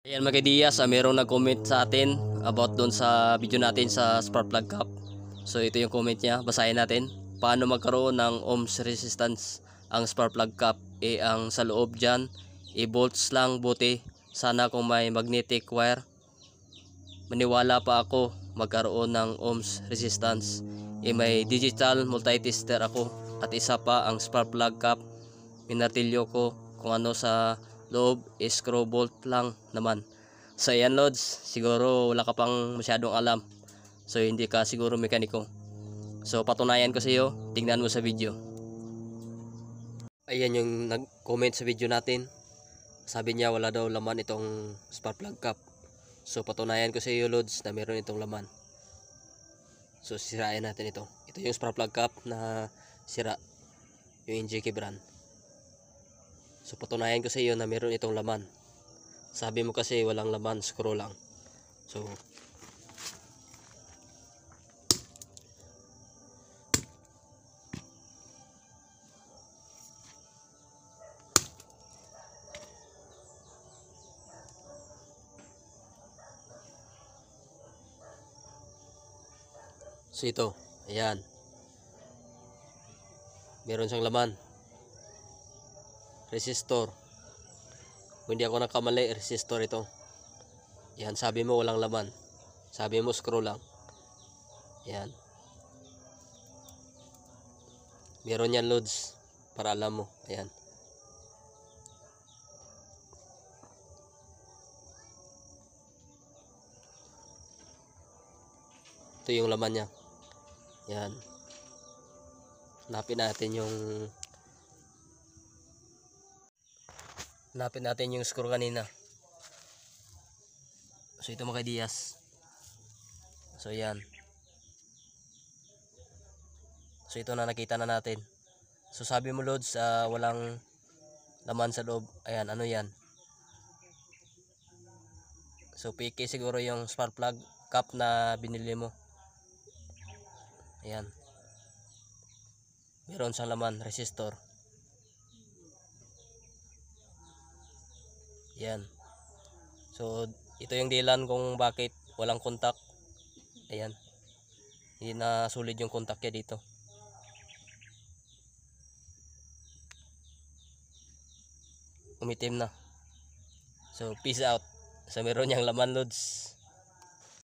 Ayan mga Diyas, merong nag-comment sa atin about doon sa video natin sa spark plug cap. So ito yung comment niya, basahin natin. Paano magkaroon ng ohms resistance ang spark plug cap? Ang sa loob dyan, bolts lang buti. Sana kung may magnetic wire. Maniwala pa ako magkaroon ng ohms resistance. May digital multitester ako at isa pa ang spark plug cap. Minartilyo ko kung ano sa loob, screw bolt lang naman. So yan Lods, siguro wala ka pang masyadong alam. So hindi ka siguro mekaniko. So patunayan ko sa iyo, tingnan mo sa video. Ayan yung nag-comment sa video natin. Sabi niya wala daw laman itong spark plug cap. So patunayan ko sa iyo Lods na meron itong laman. So sirain natin ito. Ito yung spark plug cap na sira. Yung NJK brand. So patunayan ko sa iyo na meron itong laman. Sabi mo kasi walang laman, screw lang. So ito, ayan. Meron siyang laman. Resistor. Kung hindi ako nakamali, resistor ito. Yan, sabi mo walang laman. Sabi mo screw lang. Yan. Meron yan Lods. Para alam mo. Ayan. Ito yung laman niya. Yan. Hanapin natin yung screw kanina. So ito mga Diyas. So yan. So ito na nakita na natin. So sabi mo Lods, walang laman sa loob. Ayan, ano yan? So PK siguro yung spark plug cap na binili mo. Ayan. Meron siyang laman, resistor. Ayan. So ito yung dahilan kung bakit walang kontak. Ayan. Hindi na sulit yung kontak niya dito. Umitim na. So peace out. So meron niyang laman Lods.